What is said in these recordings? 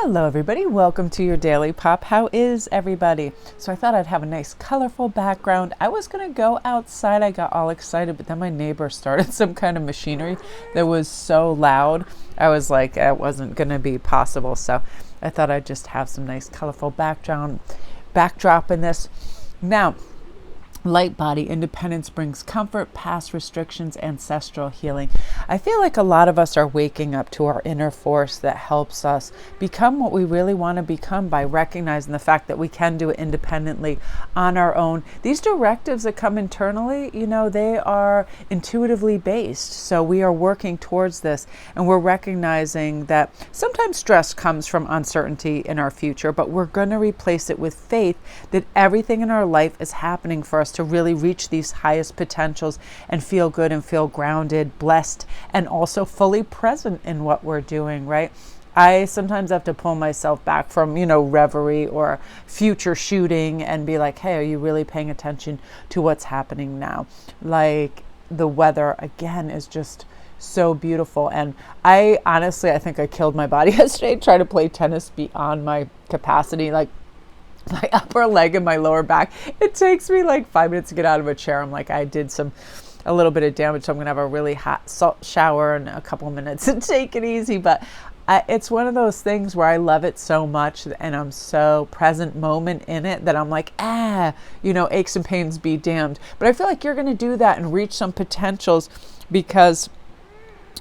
Hello everybody, welcome to your Daily Pop. How is everybody? So I thought I'd have a nice colorful background. I was gonna go outside, I got all excited, but then my neighbor started some kind of machinery that was so loud. I was like, it wasn't gonna be possible. So I thought I'd just have some nice colorful backdrop in this. Now, light body independence brings comfort, past restrictions, ancestral healing. I feel like a lot of us are waking up to our inner force that helps us become what we really want to become by recognizing the fact that we can do it independently on our own. These directives that come internally, they are intuitively based. So we are working towards this, and we're recognizing that sometimes stress comes from uncertainty in our future, but we're going to replace it with faith that everything in our life is happening for us to really reach these highest potentials and feel good and feel grounded, blessed, and also fully present in what we're doing, right? I sometimes have to pull myself back from, reverie or future shooting and be like, hey, are you really paying attention to what's happening now? Like the weather, again, is just so beautiful. And I think I killed my body yesterday trying to play tennis beyond my capacity. Like, my upper leg and my lower back, it takes me like 5 minutes to get out of a chair. I'm like, I did a little bit of damage, so I'm gonna have a really hot salt shower in a couple of minutes and take it easy. But it's one of those things where I love it so much, and I'm so present moment in it that I'm like, aches and pains be damned. But I feel like you're gonna do that and reach some potentials because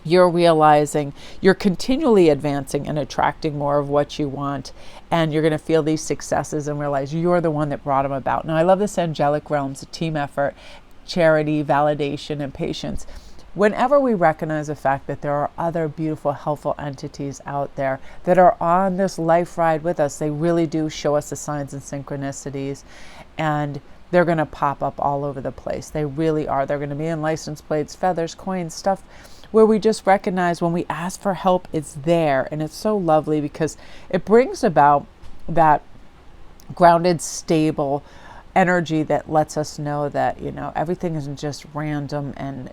you're realizing you're continually advancing and attracting more of what you want, and you're going to feel these successes and realize you're the one that brought them about. Now, I love this angelic realms, a team effort, charity, validation, and patience. Whenever we recognize the fact that there are other beautiful, helpful entities out there that are on this life ride with us, they really do show us the signs and synchronicities, and they're going to pop up all over the place. They really are. They're going to be in license plates, feathers, coins, stuff where we just recognize when we ask for help, it's there. And it's so lovely because it brings about that grounded, stable energy that lets us know that, everything isn't just random and,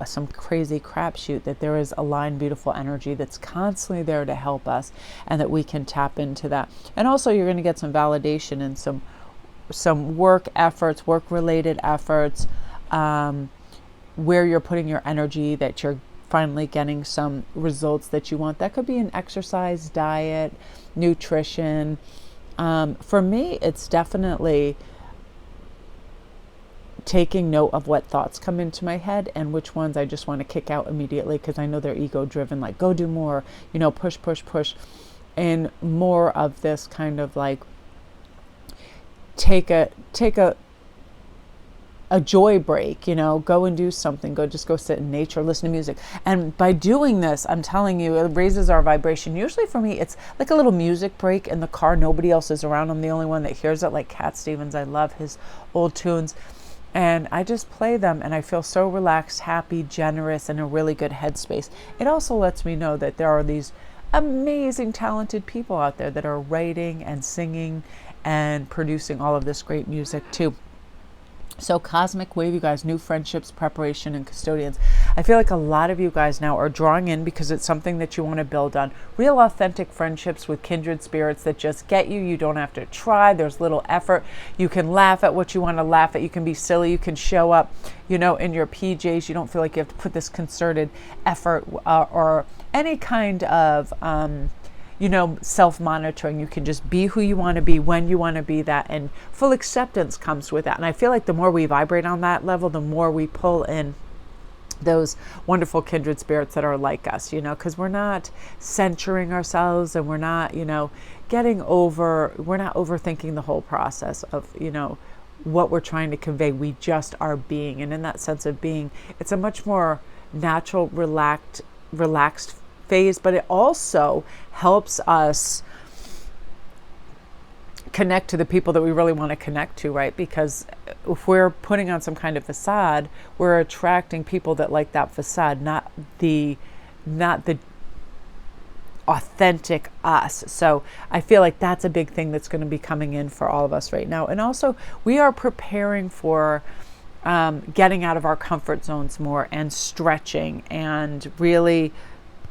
some crazy crapshoot, that there is aligned, beautiful energy that's constantly there to help us and that we can tap into that. And also you're going to get some validation and some work-related efforts, where you're putting your energy, that you're finally getting some results that you want. That could be an exercise, diet, nutrition. For me, it's definitely taking note of what thoughts come into my head and which ones I just want to kick out immediately because I know they're ego driven, like go do more, push, and more of this kind of like take a joy break, go and do something, go sit in nature, listen to music. And by doing this, I'm telling you, it raises our vibration. Usually for me, it's like a little music break in the car. Nobody else is around. I'm the only one that hears it, like Cat Stevens. I love his old tunes. And I just play them and I feel so relaxed, happy, generous, and a really good headspace. It also lets me know that there are these amazing, talented people out there that are writing and singing and producing all of this great music too. So Cosmic Wave, you guys, new friendships, preparation, and custodians. I feel like a lot of you guys now are drawing in because it's something that you want to build on. Real authentic friendships with kindred spirits that just get you. You don't have to try. There's little effort. You can laugh at what you want to laugh at. You can be silly. You can show up, in your PJs. You don't feel like you have to put this concerted effort or any kind of self-monitoring. You can just be who you want to be when you want to be that, and full acceptance comes with that. And I feel like the more we vibrate on that level, the more we pull in those wonderful kindred spirits that are like us, because we're not censoring ourselves and we're not, we're not overthinking the whole process of, what we're trying to convey. We just are being. And in that sense of being, it's a much more natural, relaxed phase, but it also helps us connect to the people that we really want to connect to, right? Because if we're putting on some kind of facade, we're attracting people that like that facade, not the authentic us. So I feel like that's a big thing that's going to be coming in for all of us right now. And also we are preparing for getting out of our comfort zones more and stretching and really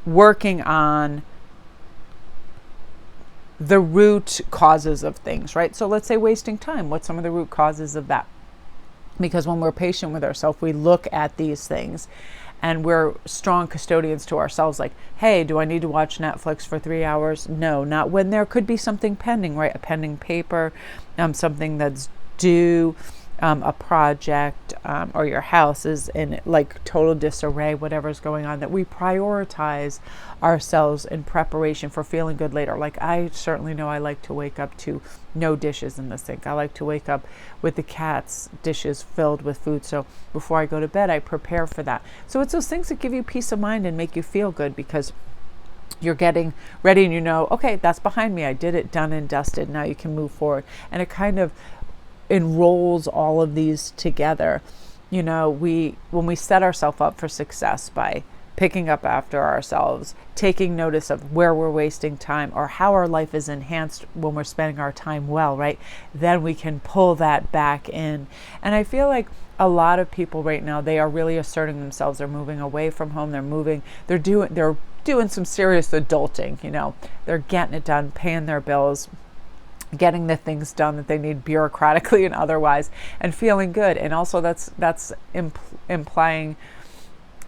working on the root causes of things, right? So let's say wasting time. What's some of the root causes of that? Because when we're patient with ourselves, we look at these things and we're strong custodians to ourselves, like, hey, do I need to watch Netflix for 3 hours? No, not when there could be something pending, right? A pending paper, something that's due, a project, or your house is in like total disarray, whatever's going on, that we prioritize ourselves in preparation for feeling good later. Like, I certainly know I like to wake up to no dishes in the sink. I like to wake up with the cat's dishes filled with food. So before I go to bed, I prepare for that. So it's those things that give you peace of mind and make you feel good, because you're getting ready and you know, okay, that's behind me. I did it, done and dusted. Now you can move forward. And it kind of enrolls all of these together. You know, when we set ourselves up for success by picking up after ourselves, taking notice of where we're wasting time or how our life is enhanced when we're spending our time well, right? Then we can pull that back in. And I feel like a lot of people right now, they are really asserting themselves. They're moving away from home. They're doing some serious adulting, you know. They're getting it done, paying their bills, getting the things done that they need bureaucratically and otherwise, and feeling good. And also that's implying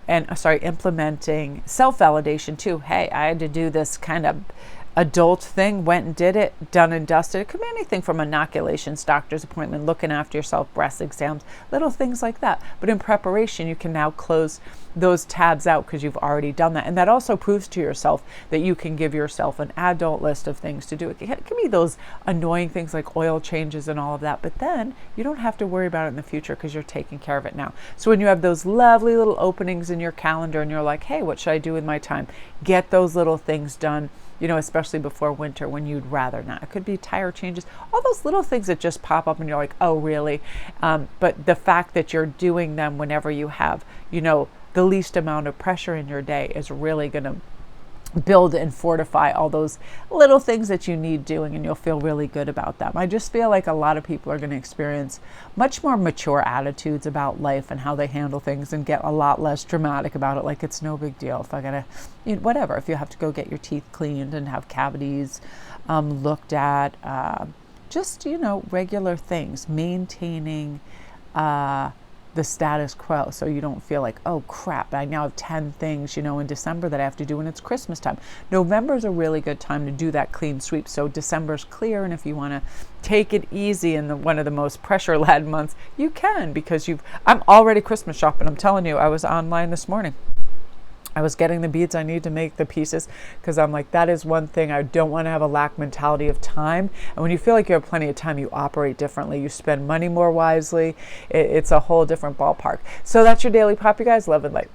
and implementing self-validation too. Hey, I had to do this kind of adult thing, went and did it, done and dusted. It could be anything from inoculations, doctor's appointment, looking after yourself, breast exams, little things like that. But in preparation, you can now close those tabs out because you've already done that. And that also proves to yourself that you can give yourself an adult list of things to do. It can be those annoying things like oil changes and all of that, but then you don't have to worry about it in the future because you're taking care of it now. So when you have those lovely little openings in your calendar and you're like, hey, what should I do with my time? Get those little things done, you know, especially before winter when you'd rather not. It could be tire changes, all those little things that just pop up and you're like, oh, really? But the fact that you're doing them whenever you have, you know, the least amount of pressure in your day is really going to build and fortify all those little things that you need doing, and you'll feel really good about them. I just feel like a lot of people are going to experience much more mature attitudes about life and how they handle things, and get a lot less dramatic about it. Like, it's no big deal if I gotta, you know, whatever, if you have to go get your teeth cleaned and have cavities looked at, just, you know, regular things, maintaining the status quo, so you don't feel like, oh crap, I now have 10 things, you know, in December that I have to do, and it's Christmas time. November is a really good time to do that clean sweep. So December's clear, and if you want to take it easy in one of the most pressure-led months, you can, because I'm already Christmas shopping. I'm telling you, I was online this morning. I was getting the beads I need to make the pieces, because I'm like, that is one thing. I don't want to have a lack mentality of time. And when you feel like you have plenty of time, you operate differently. You spend money more wisely. It's a whole different ballpark. So that's your Daily Pop, you guys. Love and light.